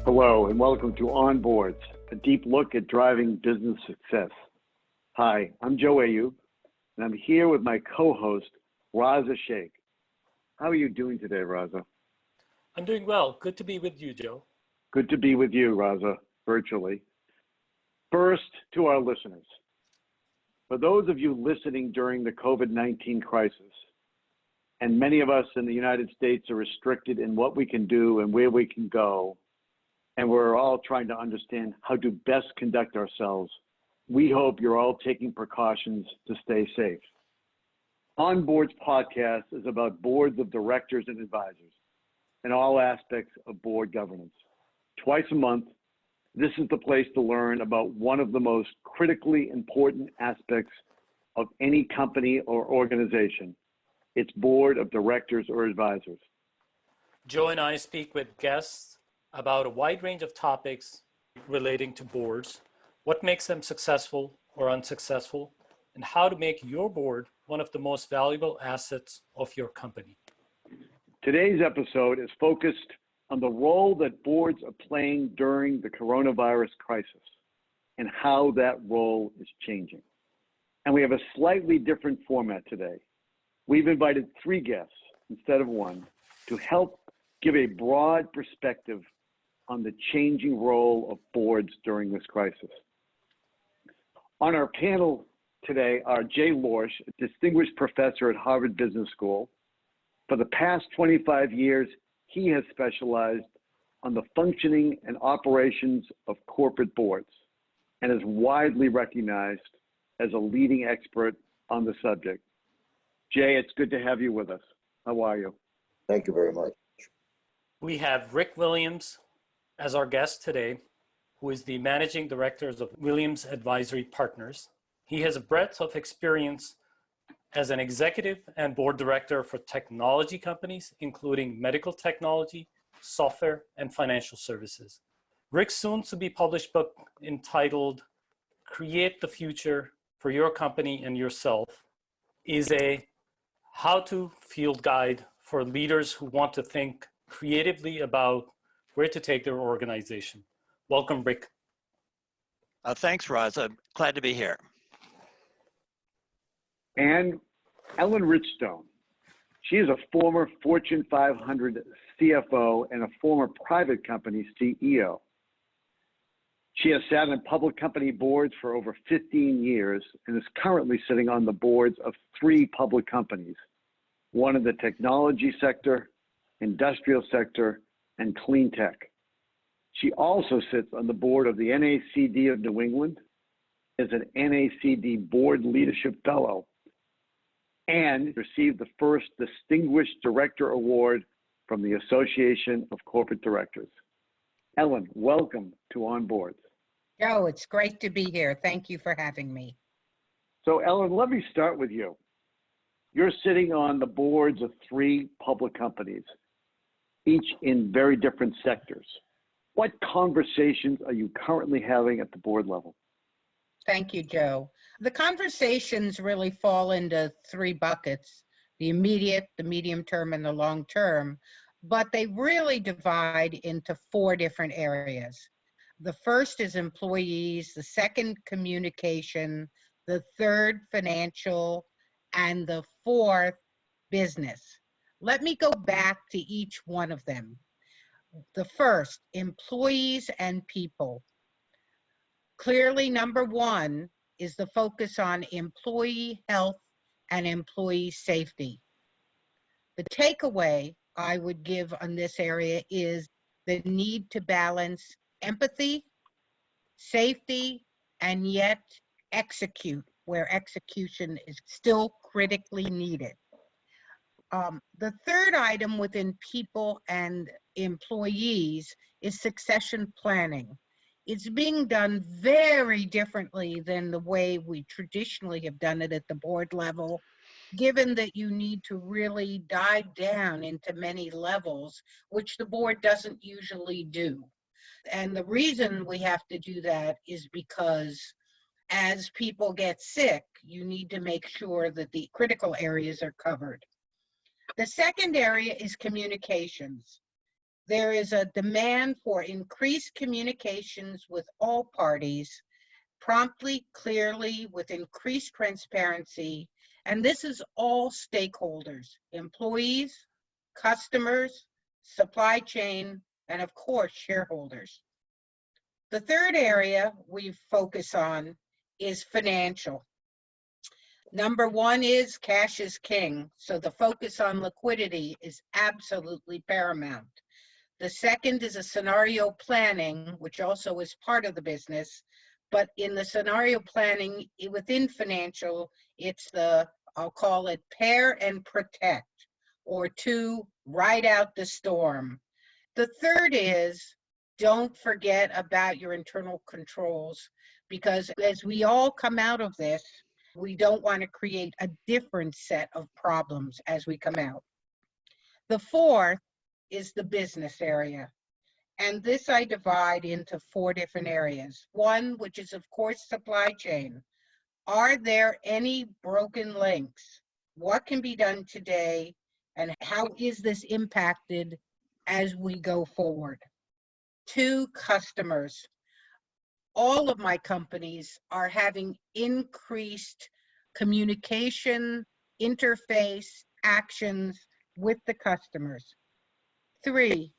Hello and welcome to Onboards, a deep look at driving business success. Hi, I'm Joe Ayub, and I'm here with my co-host, Raza Sheikh. How are you doing today, Raza? I'm doing well. Good to be with you, Joe. Good to be with you, Raza, virtually. First, to our listeners. For those of you listening during the COVID-19 crisis, and many of us in the United States are restricted in what we can do and where we can go, and we're all trying to understand how to best conduct ourselves, we hope you're all taking precautions to stay safe. Onboards podcast is about boards of directors and advisors and all aspects of board governance. Twice a month, this is the place to learn about one of the most critically important aspects of any company or organization, its board of directors or advisors. Joe and I speak with guests about a wide range of topics relating to boards, what makes them successful or unsuccessful, and how to make your board one of the most valuable assets of your company. Today's episode is focused on the role that boards are playing during the coronavirus crisis and how that role is changing. And we have a slightly different format today. We've invited 3 guests instead of 1 to help give a broad perspective on the changing role of boards during this crisis. On our panel today are Jay Lorsch, a distinguished professor at Harvard Business School. For the past 25 years, he has specialized on the functioning and operations of corporate boards and is widely recognized as a leading expert on the subject. Jay, it's good to have you with us. How are you? Thank you very much. We have Rick Williams as our guest today, who is the managing director of Williams Advisory Partners. He has a breadth of experience as an executive and board director for technology companies, including medical technology, software, and financial services. Rick's soon-to-be published book entitled Create the Future for Your Company and Yourself is a how-to field guide for leaders who want to think creatively about where to take their organization. Welcome, Rick. Thanks, Raza. Glad to be here. And Ellen Ritchstone. She is a former Fortune 500 CFO and a former private company CEO. She has sat on public company boards for over 15 years and is currently sitting on the boards of 3 public companies, one in the technology sector, industrial sector, and clean tech. She also sits on the board of the NACD of New England, is an NACD Board Leadership Fellow, and received the first Distinguished Director Award from the Association of Corporate Directors. Ellen, welcome to Onboards. Joe, it's great to be here. Thank you for having me. So Ellen, let me start with you. You're sitting on the boards of 3 public companies, each in very different sectors. What conversations are you currently having at the board level? Thank you, Joe. The conversations really fall into 3 buckets, the immediate, the medium term, and the long term, but they really divide into 4 different areas. The first is employees, the second communication, the third financial, and the 4th business. Let me go back to each one of them. The first, employees and people. Clearly, number 1 is the focus on employee health and employee safety. The takeaway I would give on this area is the need to balance empathy, safety, and yet execute where execution is still critically needed. The third item within people and employees is succession planning. It's being done very differently than the way we traditionally have done it at the board level, given that you need to really dive down into many levels, which the board doesn't usually do. And the reason we have to do that is because as people get sick, you need to make sure that the critical areas are covered. The second area is communications. There is a demand for increased communications with all parties, promptly, clearly, with increased transparency, and this is all stakeholders, employees, customers, supply chain, and of course, shareholders. The third area we focus on is financial. Number one is cash is king, so the focus on liquidity is absolutely paramount. The second is a scenario planning, which also is part of the business, but in the scenario planning within financial, it's I'll call it pair and protect, or to ride out the storm. The third is don't forget about your internal controls, because as we all come out of this, we don't want to create a different set of problems as we come out. The fourth is the business area. And this I divide into 4 different areas. One, which is of course supply chain. Are there any broken links? What can be done today? And how is this impacted as we go forward? 2, customers. All of my companies are having increased communication, interface, actions with the customers. 3,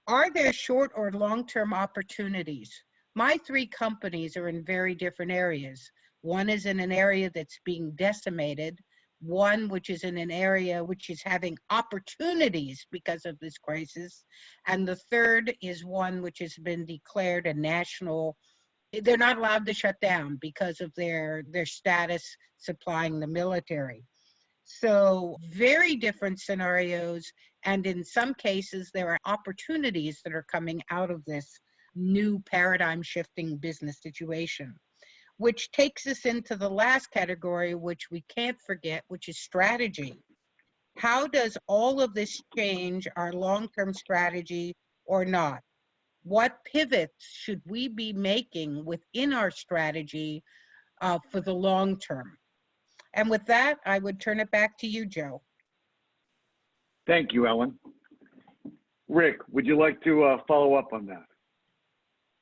are there short or long-term opportunities? My 3 companies are in very different areas. One is in an area that's being decimated, one which is in an area which is having opportunities because of this crisis, and the third is one which has been declared a national. They're not allowed to shut down because of their status supplying the military. So very different scenarios, and in some cases there are opportunities that are coming out of this new paradigm shifting business situation, which takes us into the last category, which we can't forget, which is strategy. How does all of this change our long-term strategy or not? What pivots should we be making within our strategy for the long term? And with that, I would turn it back to you, Joe. Thank you, Ellen. Rick, would you like to follow up on that?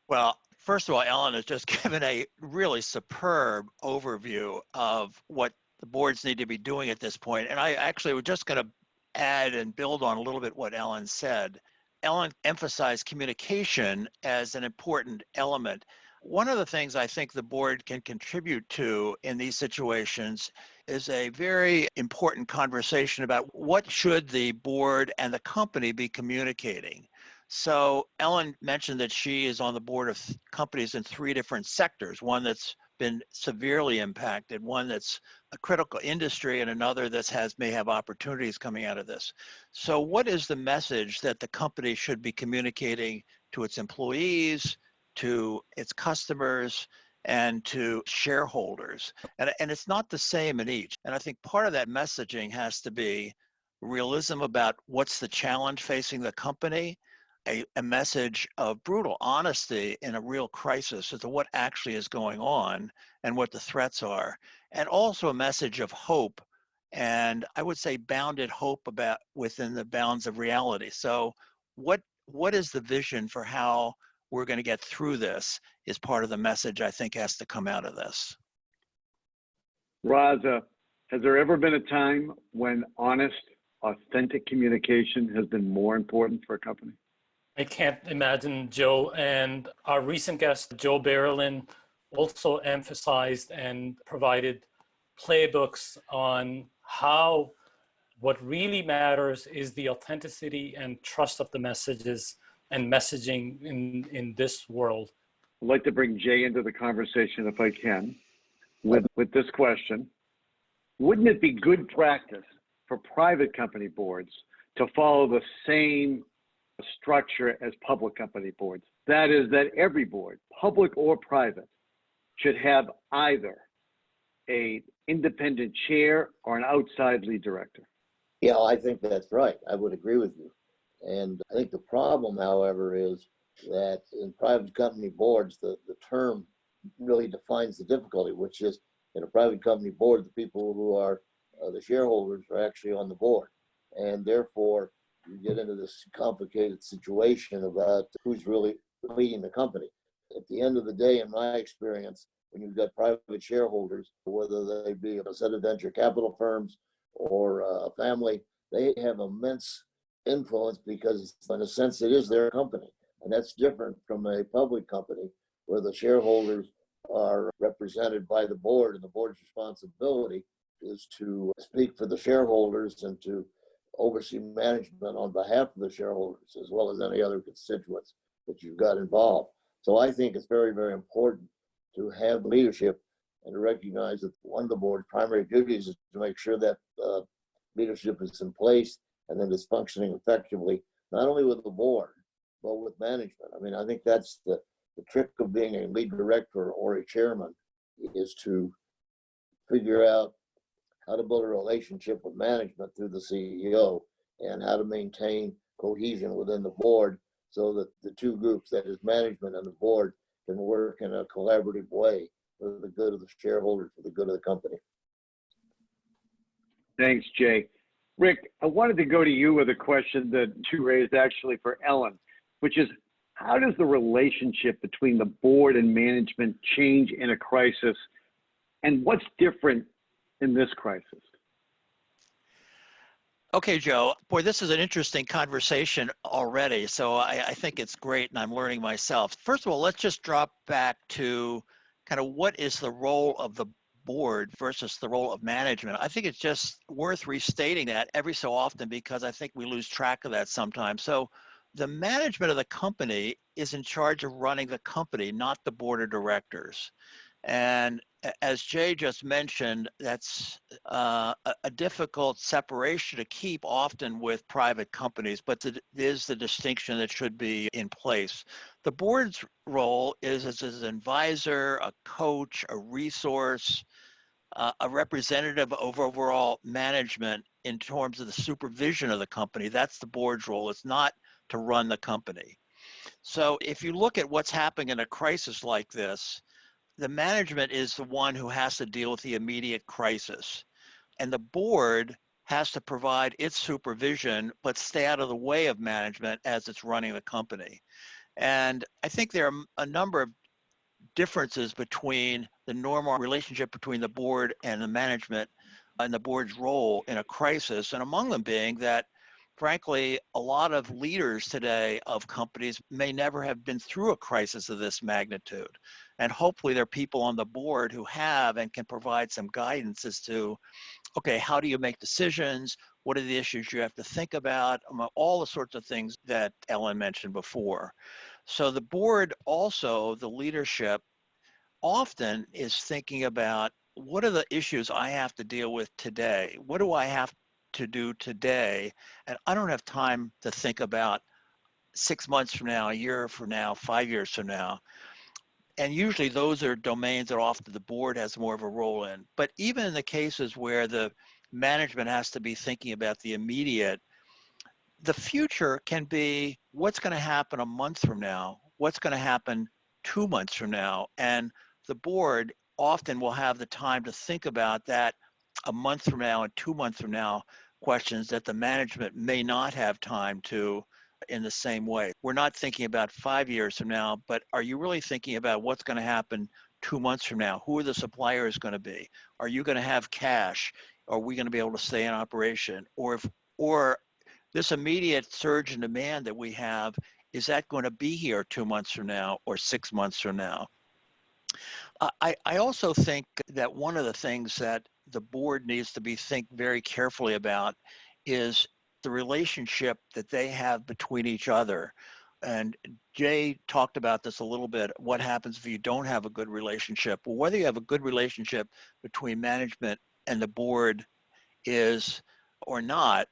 Well, first of all, Ellen has just given a really superb overview of what the boards need to be doing at this point. And I actually was just going to add and build on a little bit what Ellen said. Ellen emphasized communication as an important element. One of the things I think the board can contribute to in these situations is a very important conversation about what should the board and the company be communicating. So Ellen mentioned that she is on the board of companies in 3 different sectors, one that's been severely impacted, one that's a critical industry, and another that may have opportunities coming out of this. So what is the message that the company should be communicating to its employees, to its customers, and to shareholders? And it's not the same in each. And I think part of that messaging has to be realism about what's the challenge facing the company, a message of brutal honesty in a real crisis as to what actually is going on and what the threats are, and also a message of hope, and I would say bounded hope about within the bounds of reality. So what is the vision for how we're going to get through this is part of the message I think has to come out of this. Raza, has there ever been a time when honest, authentic communication has been more important for a company? I can't imagine, Joe. And our recent guest, Joe Berlin, also emphasized and provided playbooks on how what really matters is the authenticity and trust of the messages and messaging in this world. I'd like to bring Jay into the conversation if I can with this question. Wouldn't it be good practice for private company boards to follow the same structure as public company boards? That is, that every board, public or private, should have either an independent chair or an outside lead director. Yeah, I think that's right. I would agree with you. And I think the problem, however, is that in private company boards, the term really defines the difficulty, which is in a private company board, the people who are the shareholders are actually on the board. And therefore, you get into this complicated situation about who's really leading the company. At the end of the day, in my experience, when you've got private shareholders, whether they be a set of venture capital firms or a family, they have immense influence because in a sense it is their company. And that's different from a public company where the shareholders are represented by the board, and the board's responsibility is to speak for the shareholders and to oversee management on behalf of the shareholders, as well as any other constituents that you've got involved. So I think it's very, very important to have leadership and to recognize that one of the board's primary duties is to make sure that leadership is in place and that it's functioning effectively, not only with the board, but with management. I mean, I think that's the trick of being a lead director or a chairman, is to figure out how to build a relationship with management through the CEO and how to maintain cohesion within the board so that the two groups, that is management and the board, can work in a collaborative way for the good of the shareholders, for the good of the company. Thanks, Jay. Rick, I wanted to go to you with a question that you raised actually for Ellen, which is, how does the relationship between the board and management change in a crisis, and what's different in this crisis? Okay, Joe. Boy, this is an interesting conversation already. So I think it's great, and I'm learning myself. First of all, let's just drop back to kind of what is the role of the board versus the role of management. I think it's just worth restating that every so often because I think we lose track of that sometimes. So the management of the company is in charge of running the company, not the board of directors. And as Jay just mentioned, that's a difficult separation to keep often with private companies, but it is the distinction that should be in place. The board's role is as an advisor, a coach, a resource, a representative of overall management in terms of the supervision of the company. That's the board's role. It's not to run the company. So if you look at what's happening in a crisis like this, the management is the one who has to deal with the immediate crisis. And the board has to provide its supervision, but stay out of the way of management as it's running the company. And I think there are a number of differences between the normal relationship between the board and the management and the board's role in a crisis. And among them being that, frankly, a lot of leaders today of companies may never have been through a crisis of this magnitude. And hopefully there are people on the board who have and can provide some guidance as to, okay, how do you make decisions? What are the issues you have to think about? All the sorts of things that Ellen mentioned before. So the board also, the leadership, often is thinking about, what are the issues I have to deal with today? What do I have to do today? And I don't have time to think about 6 months from now, a year from now, 5 years from now. And usually those are domains that often the board has more of a role in. But even in the cases where the management has to be thinking about the immediate, the future can be what's going to happen a month from now, what's going to happen 2 months from now. And the board often will have the time to think about that a month from now and 2 months from now, questions that the management may not have time to in the same way. We're not thinking about 5 years from now, but are you really thinking about what's going to happen 2 months from now? Who are the suppliers going to be? Are you going to have cash? Are we going to be able to stay in operation? Or this immediate surge in demand that we have, is that going to be here 2 months from now or 6 months from now? I also think that one of the things that the board needs to be think very carefully about is the relationship that they have between each other. And Jay talked about this a little bit. What happens if you don't have a good relationship? Well, whether you have a good relationship between management and the board is or not,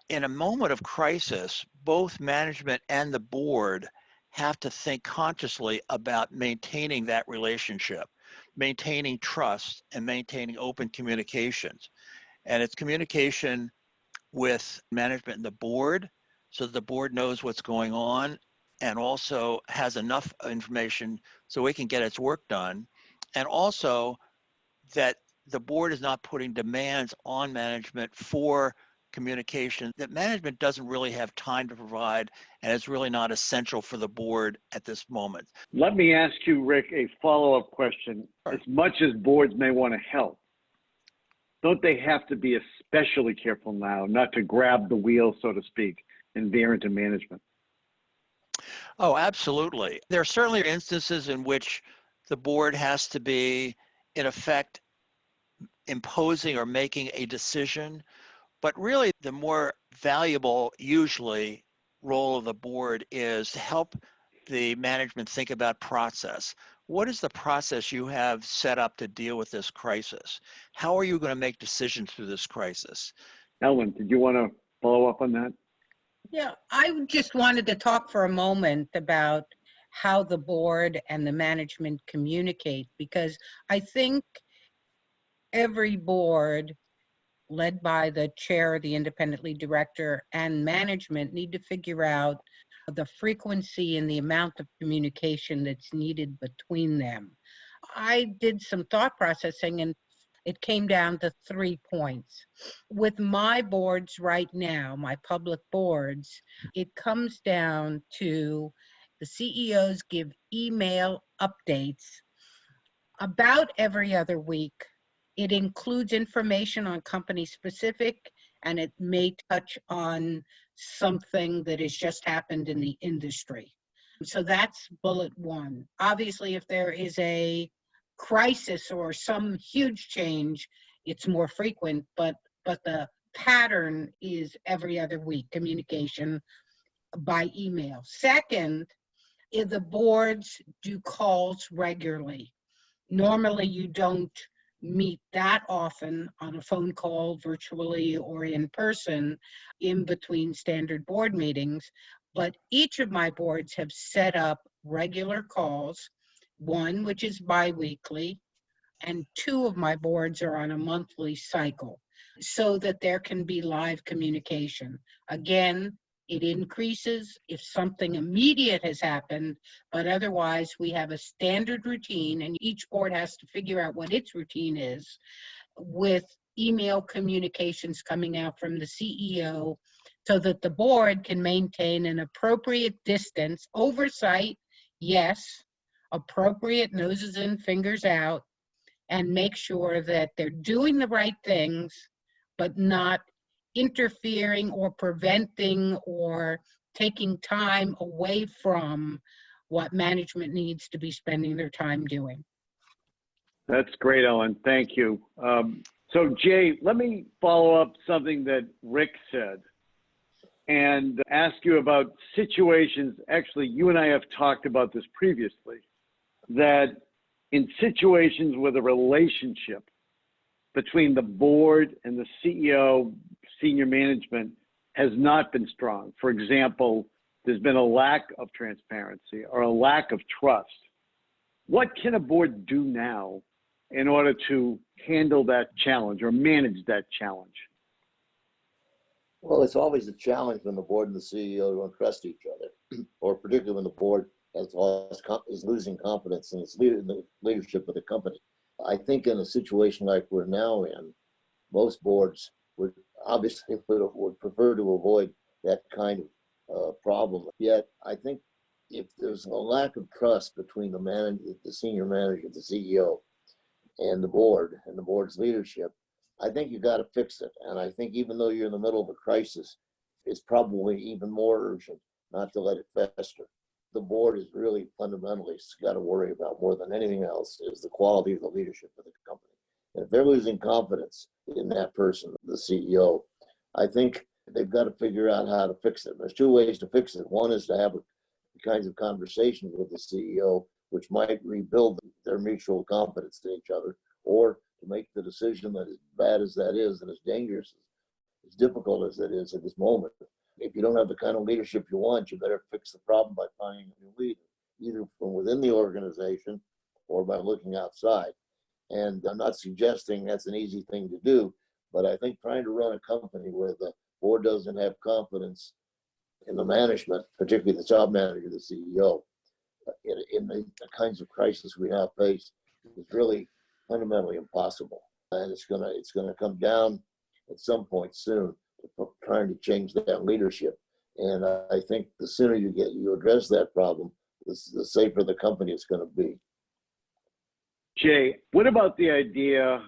in a moment of crisis, both management and the board have to think consciously about maintaining that relationship, maintaining trust, and maintaining open communications. And it's communication with management and the board, so the board knows what's going on and also has enough information so it can get its work done. And also that the board is not putting demands on management for communication that management doesn't really have time to provide, and it's really not essential for the board at this moment. Let me ask you, Rick, a follow-up question. Sure. As much as boards may want to help, don't they have to be especially careful now not to grab the wheel, so to speak, and veer into management? Oh, absolutely. There are certainly instances in which the board has to be, in effect, imposing or making a decision. But really, the more valuable, usually, role of the board is to help the management think about process. What is the process you have set up to deal with this crisis? How are you going to make decisions through this crisis? Ellen, did you want to follow up on that? Yeah, I just wanted to talk for a moment about how the board and the management communicate, because I think every board led by the chair, the independent lead director, and management need to figure out the frequency and the amount of communication that's needed between them. I did some thought processing and it came down to 3 points. With my boards right now, my public boards, it comes down to the CEOs give email updates about every other week. It includes information on company specific, and it may touch on something that has just happened in the industry. So that's bullet one. Obviously, if there is a crisis or some huge change, it's more frequent, but the pattern is every other week communication by email. Second, if the boards do calls regularly. Normally, you don't meet that often on a phone call, virtually or in person, in between standard board meetings. But each of my boards have set up regular calls, one which is biweekly, and 2 of my boards are on a monthly cycle, so that there can be live communication. Again, it increases if something immediate has happened, but otherwise we have a standard routine and each board has to figure out what its routine is, with email communications coming out from the CEO so that the board can maintain an appropriate distance, oversight, yes, appropriate noses in, fingers out, and make sure that they're doing the right things, but not interfering or preventing or taking time away from what management needs to be spending their time doing. That's great, Ellen. Thank you. So Jay, let me follow up something that Rick said and ask you about situations. Actually, you and I have talked about this previously, that in situations where the relationship between the board and the CEO, senior management, has not been strong. For example, there's been a lack of transparency or a lack of trust. What can a board do now in order to handle that challenge or manage that challenge? Well, it's always a challenge when the board and the CEO don't trust each other, or particularly when the board is losing confidence in the leadership of the company. I think in a situation like we're now in, most boards would obviously would prefer to avoid that kind of problem. Yet, I think if there's a lack of trust between the senior manager, the CEO, and the board's leadership, I think you got to fix it. And I think even though you're in the middle of a crisis, it's probably even more urgent not to let it fester. The board is really fundamentally got to worry about more than anything else is the quality of the leadership of the company. And if they're losing confidence in that person, the CEO, I think they've got to figure out how to fix it. There's 2 ways to fix it. One is to have the kinds of conversations with the CEO, which might rebuild their mutual confidence to each other, or to make the decision that, as bad as that is and as dangerous, as difficult as it is at this moment, if you don't have the kind of leadership you want, you better fix the problem by finding a new leader, either from within the organization or by looking outside. And I'm not suggesting that's an easy thing to do, but I think trying to run a company where the board doesn't have confidence in the management, particularly the top manager, the CEO, in the kinds of crisis we have faced, is really fundamentally impossible. And it's gonna come down at some point soon. trying to change that leadership. And I think the sooner you address that problem, the safer the company is going to be. Jay, what about the idea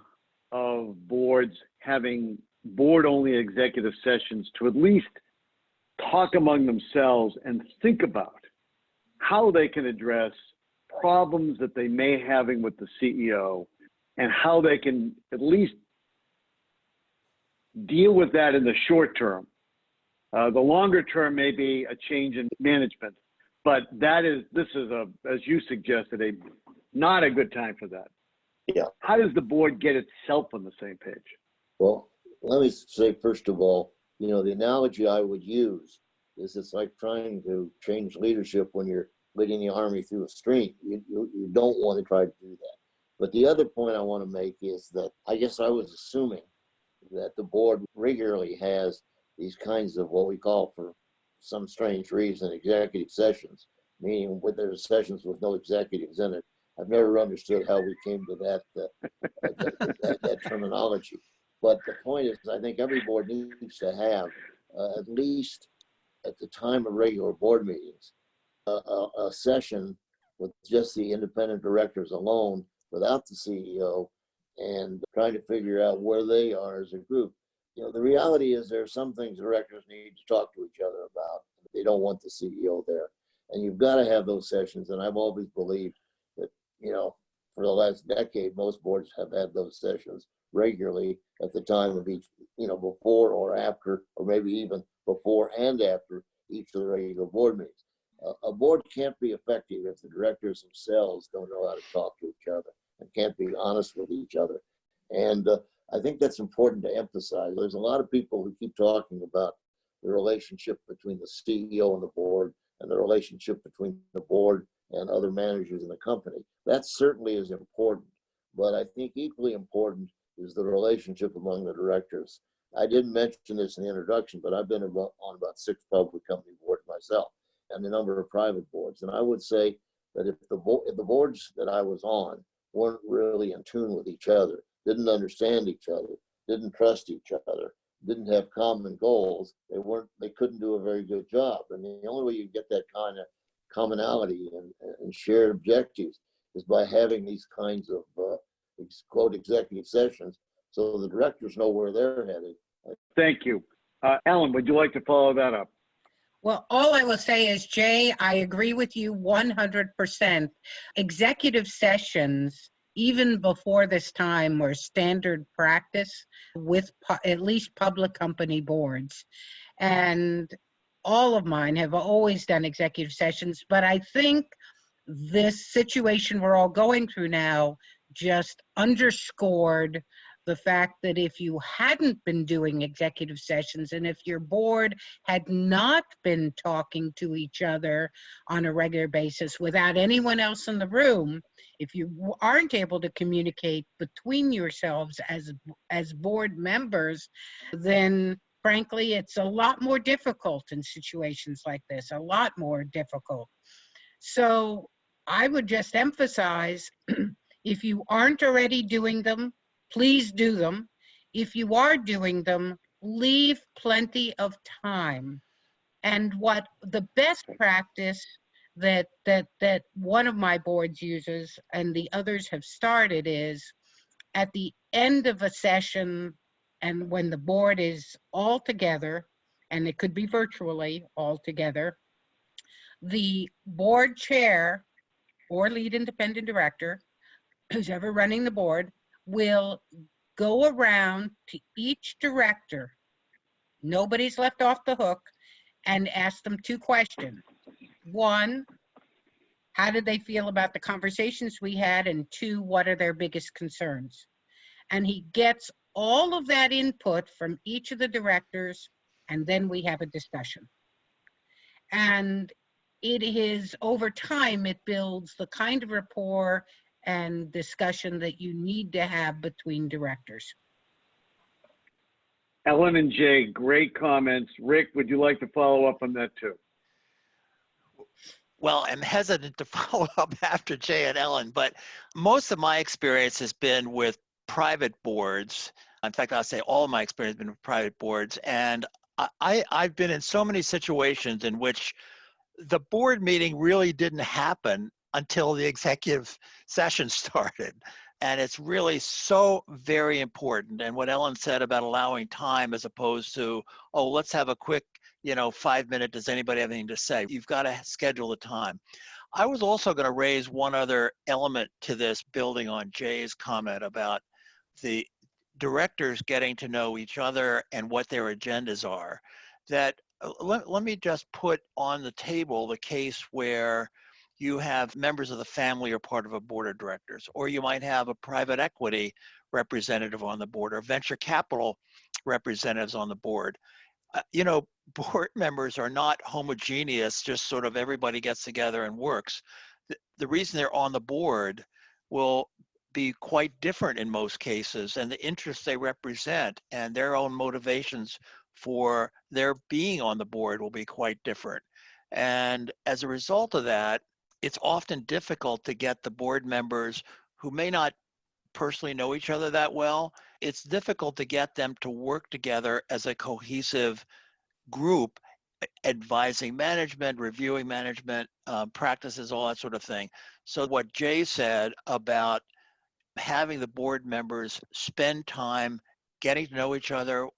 of boards having board-only executive sessions to at least talk among themselves and think about how they can address problems that they may be having with the CEO and how they can at least deal with that in the short term? The longer term may be a change in management, but this is as you suggested, not a good time for that. Yeah. How does the board get itself on the same page? Well, let me say, first of all, the analogy I would use is it's like trying to change leadership when you're leading the army through a stream. You don't want to try to do that. But the other point I want to make is that I guess I was assuming that the board regularly has these kinds of what we call, for some strange reason, executive sessions, meaning with their sessions with no executives in it. I've never understood how we came to that terminology. But the point is, I think every board needs to have, at least at the time of regular board meetings, a session with just the independent directors alone, without the CEO, and trying to figure out where they are as a group. The reality is there are some things directors need to talk to each other about. They don't want the CEO there. And you've got to have those sessions. And I've always believed that, for the last decade, most boards have had those sessions regularly at the time of each, before or after, or maybe even before and after each of the regular board meetings. A board can't be effective if the directors themselves don't know how to talk to each other and can't be honest with each other. And I think that's important to emphasize. There's a lot of people who keep talking about the relationship between the CEO and the board, and the relationship between the board and other managers in the company. That certainly is important, but I think equally important is the relationship among the directors. I didn't mention this in the introduction, but I've been on about 6 public company boards myself, and a number of private boards. And I would say that if the boards that I was on weren't really in tune with each other, didn't understand each other, didn't trust each other, didn't have common goals, they couldn't do a very good job. And the only way you get that kind of commonality and shared objectives is by having these kinds of quote executive sessions, so the directors know where they're headed. Thank you. Ellen, would you like to follow that up? Well, all I will say is, Jay, I agree with you 100%. Executive sessions, even before this time, were standard practice with at least public company boards. And all of mine have always done executive sessions, but I think this situation we're all going through now just underscored the fact that if you hadn't been doing executive sessions, and if your board had not been talking to each other on a regular basis without anyone else in the room, if you aren't able to communicate between yourselves as board members, then frankly, it's a lot more difficult in situations like this, a lot more difficult. So I would just emphasize, if you aren't already doing them, please do them. If you are doing them, leave plenty of time. And what the best practice that one of my boards uses, and the others have started, is at the end of a session, and when the board is all together, and it could be virtually all together, the board chair or lead independent director, who's ever running the board, will go around to each director, nobody's left off the hook, and ask them 2 questions. 1, how did they feel about the conversations we had? And 2, what are their biggest concerns? And he gets all of that input from each of the directors, and then we have a discussion. And it is, over time, it builds the kind of rapport and discussion that you need to have between directors. Ellen and Jay, great comments. Rick, would you like to follow up on that too? Well, I'm hesitant to follow up after Jay and Ellen, but most of my experience has been with private boards In fact, I'll say all of my experience has been with private boards. And I've been in so many situations in which the board meeting really didn't happen until the executive session started. And it's really so very important. And what Ellen said about allowing time as opposed to, oh, let's have a quick, 5-minute, does anybody have anything to say? You've got to schedule the time. I was also going to raise one other element to this, building on Jay's comment about the directors getting to know each other and what their agendas are. That let me just put on the table the case where you have members of the family or part of a board of directors, or you might have a private equity representative on the board or venture capital representatives on the board. Board members are not homogeneous, just sort of everybody gets together and works. The reason they're on the board will be quite different in most cases, and the interests they represent and their own motivations for their being on the board will be quite different. And as a result of that, it's often difficult to get the board members who may not personally know each other that well. It's difficult to get them to work together as a cohesive group, advising management, reviewing management practices, all that sort of thing. So what Jay said about having the board members spend time getting to know each other,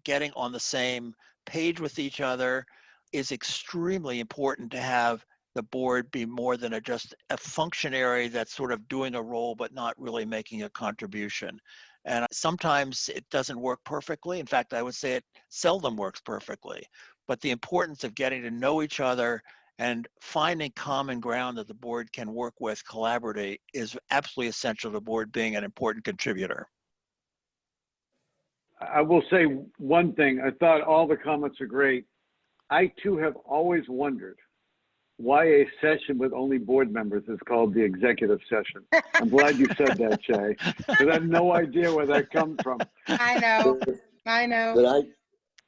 getting on the same page with each other is extremely important to have the board be more than just a functionary that's sort of doing a role but not really making a contribution. And sometimes it doesn't work perfectly. In fact, I would say it seldom works perfectly. But the importance of getting to know each other and finding common ground that the board can work with, collaborate, is absolutely essential to the board being an important contributor. I will say one thing. I thought all the comments are great. I too have always wondered why a session with only board members is called the executive session. I'm glad you said that, Jay, because I have no idea where that comes from. I know. But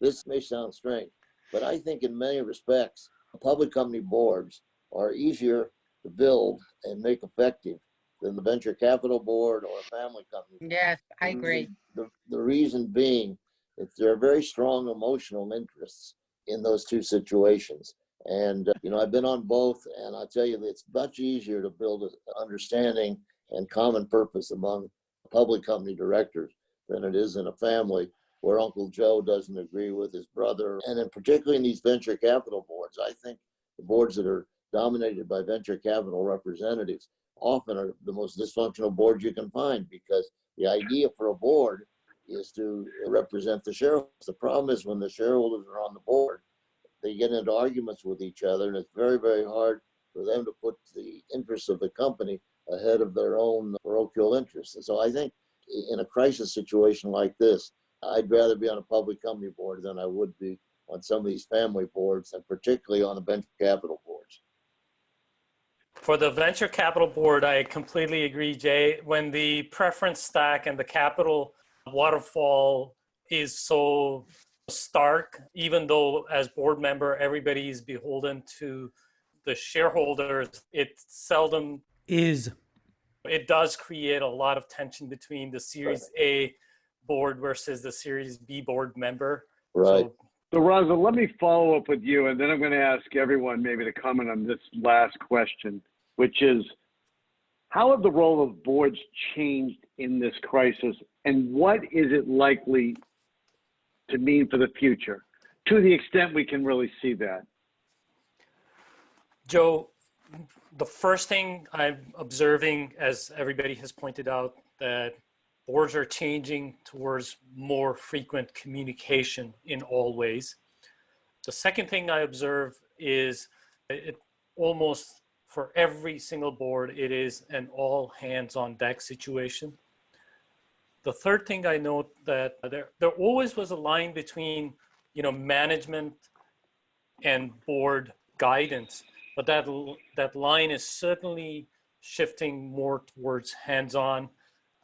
this may sound strange, but I think in many respects, public company boards are easier to build and make effective than the venture capital board or a family company. Yes, I agree. The reason being that there are very strong emotional interests in those two situations. And, I've been on both, and I'll tell you that it's much easier to build an understanding and common purpose among public company directors than it is in a family where Uncle Joe doesn't agree with his brother. And in particularly in these venture capital boards, I think the boards that are dominated by venture capital representatives often are the most dysfunctional boards you can find, because the idea for a board is to represent the shareholders. The problem is when the shareholders are on the board, they get into arguments with each other, and it's very, very hard for them to put the interests of the company ahead of their own parochial interests. And so I think in a crisis situation like this, I'd rather be on a public company board than I would be on some of these family boards, and particularly on the venture capital boards. For the venture capital board, I completely agree, Jay. When the preference stack and the capital waterfall is so stark, even though as board member, everybody is beholden to the shareholders, it seldom is. It does create a lot of tension between the Series A board versus the Series B board member. Right. So Raza, let me follow up with you, and then I'm going to ask everyone maybe to comment on this last question, which is, how have the role of boards changed in this crisis, and what is it likely to mean for the future, to the extent we can really see that? Joe, the first thing I'm observing, as everybody has pointed out, that boards are changing towards more frequent communication in all ways. The second thing I observe is it almost for every single board, it is an all hands on deck situation. The third thing I note that there always was a line between, management and board guidance, but that line is certainly shifting more towards hands-on.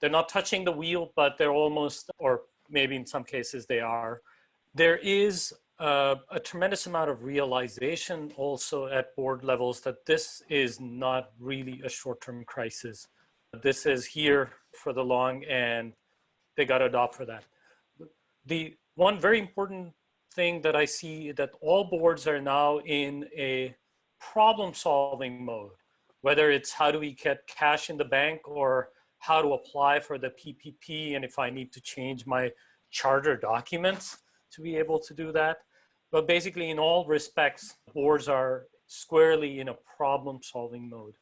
They're not touching the wheel, but they're almost, or maybe in some cases they are. There is a tremendous amount of realization also at board levels that this is not really a short-term crisis. This is here for the long, and they got to adopt for that. The one very important thing that I see that all boards are now in a problem solving mode, whether it's how do we get cash in the bank or how to apply for the PPP and if I need to change my charter documents to be able to do that. But basically in all respects, boards are squarely in a problem solving mode.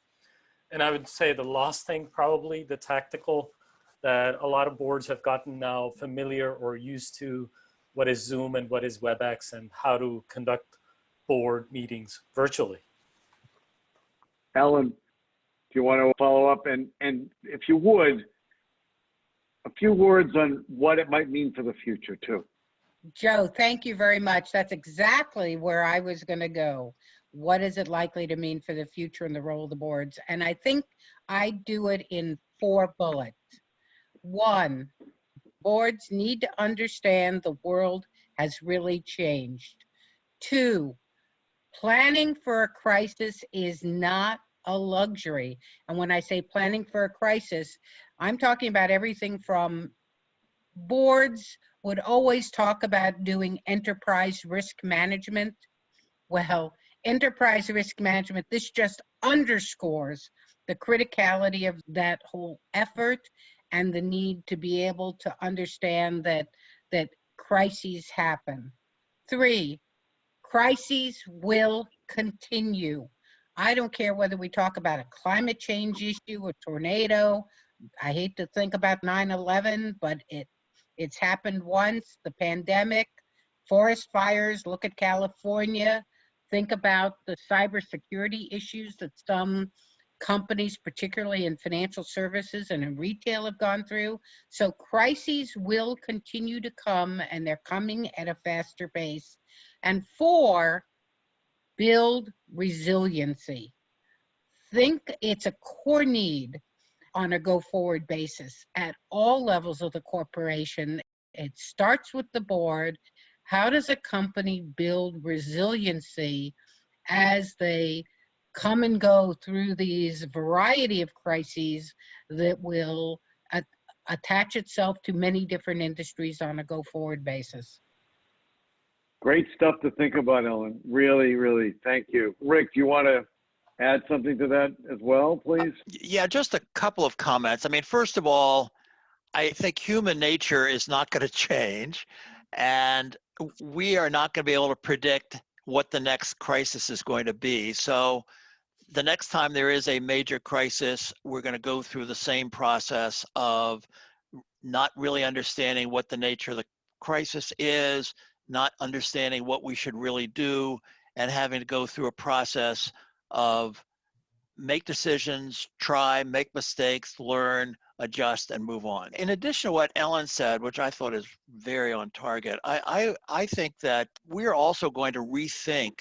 And I would say the last thing, probably the tactical, that a lot of boards have gotten now familiar or used to what is Zoom and what is WebEx and how to conduct board meetings virtually. Ellen, do you want to follow up? And if you would, a few words on what it might mean for the future too. Joe, thank you very much. That's exactly where I was going to go. What is it likely to mean for the future and the role of the boards? And I think I do it in 4 bullets. 1, boards need to understand the world has really changed. 2, planning for a crisis is not a luxury. And when I say planning for a crisis, I'm talking about everything from boards would always talk about doing enterprise risk management. Well, enterprise risk management, this just underscores the criticality of that whole effort and the need to be able to understand that crises happen. 3, crises will continue. I don't care whether we talk about a climate change issue, a tornado. I hate to think about 9/11, but it's happened once, the pandemic, forest fires, look at California. Think about the cybersecurity issues that some companies, particularly in financial services and in retail, have gone through. So crises will continue to come, and they're coming at a faster pace. And 4, build resiliency. Think it's a core need on a go-forward basis at all levels of the corporation. It starts with the board. How does a company build resiliency as they come and go through these variety of crises that will attach itself to many different industries on a go-forward basis? Great stuff to think about, Ellen. Really, really, thank you. Rick, do you want to add something to that as well, please? Yeah, just a couple of comments. I mean, first of all, I think human nature is not going to change, and we are not going to be able to predict what the next crisis is going to be. So the next time there is a major crisis, we're going to go through the same process of not really understanding what the nature of the crisis is, not understanding what we should really do, and having to go through a process of make decisions, try, make mistakes, learn, adjust, and move on. In addition to what Ellen said, which I thought is very on target, I think that we're also going to rethink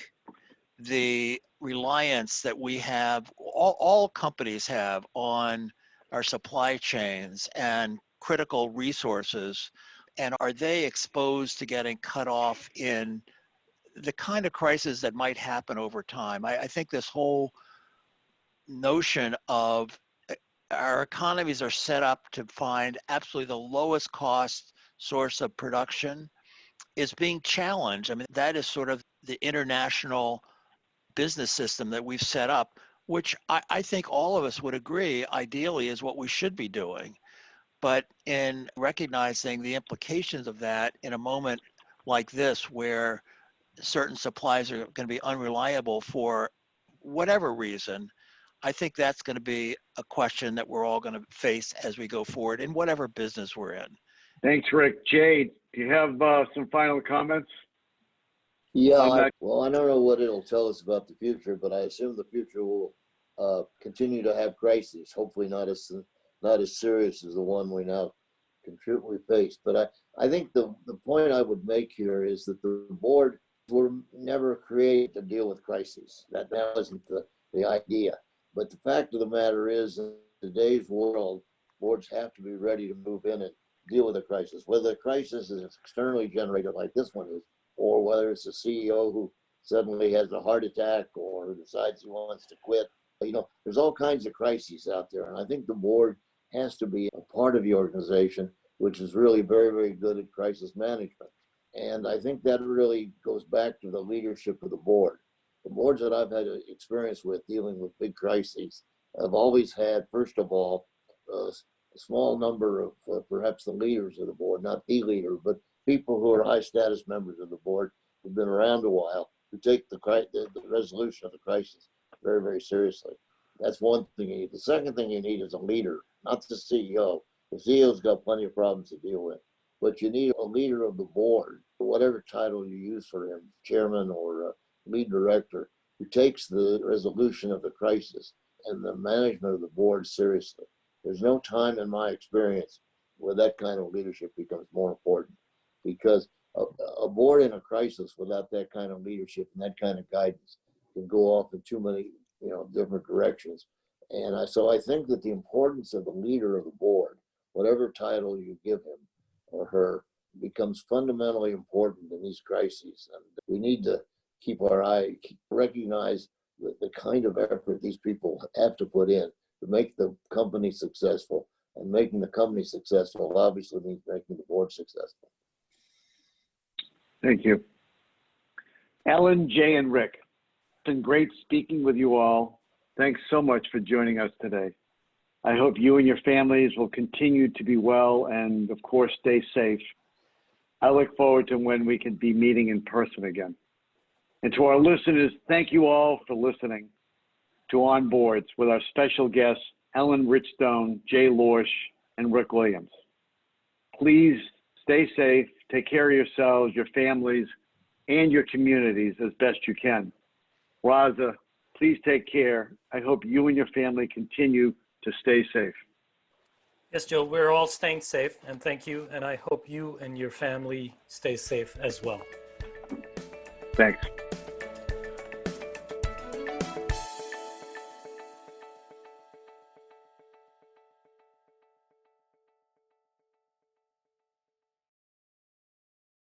the reliance that we have, all companies have, on our supply chains and critical resources. And are they exposed to getting cut off in the kind of crisis that might happen over time? I think this whole notion of our economies are set up to find absolutely the lowest cost source of production is being challenged. I mean, that is sort of the international business system that we've set up, which I think all of us would agree ideally is what we should be doing. But in recognizing the implications of that in a moment like this, where certain supplies are going to be unreliable for whatever reason, I think that's going to be a question that we're all going to face as we go forward in whatever business we're in. Thanks, Rick. Jade, do you have some final comments? Yeah, well, I don't know what it'll tell us about the future, but I assume the future will continue to have crises. Hopefully not as serious as the one we now we face. But I think the point I would make here is that the board were never created to deal with crises. That wasn't the idea. But the fact of the matter is, in today's world, boards have to be ready to move in and deal with a crisis, whether the crisis is externally generated like this one is, or whether it's a CEO who suddenly has a heart attack or decides he wants to quit. You know, there's all kinds of crises out there. And I think the board has to be a part of the organization which is really very, very good at crisis management. And I think that really goes back to the leadership of the board. The boards that I've had experience with dealing with big crises have always had, first of all, a small number of perhaps the leaders of the board, not the leader, but people who are high status members of the board who've been around a while, who take the resolution of the crisis very, very seriously. That's one thing you need. The second thing you need is a leader, not the CEO. The CEO's got plenty of problems to deal with, but you need a leader of the board, whatever title you use for him, chairman or lead director, who takes the resolution of the crisis and the management of the board seriously. There's no time in my experience where that kind of leadership becomes more important, because a board in a crisis without that kind of leadership and that kind of guidance can go off in too many, different directions. And so I think that the importance of the leader of the board, whatever title you give him or her, becomes fundamentally important in these crises. And we need to keep our eye, recognize the kind of effort these people have to put in to make the company successful. And making the company successful obviously means making the board successful. Thank you. Ellen, Jay, and Rick, it's been great speaking with you all. Thanks so much for joining us today. I hope you and your families will continue to be well and, of course, stay safe. I look forward to when we can be meeting in person again. And to our listeners, thank you all for listening to On Boards with our special guests, Ellen Ritchstone, Jay Lorsch, and Rick Williams. Please stay safe, take care of yourselves, your families, and your communities as best you can. Raza, please take care. I hope you and your family continue to stay safe. Yes, Joe, we're all staying safe, and thank you. And I hope you and your family stay safe as well. Thanks.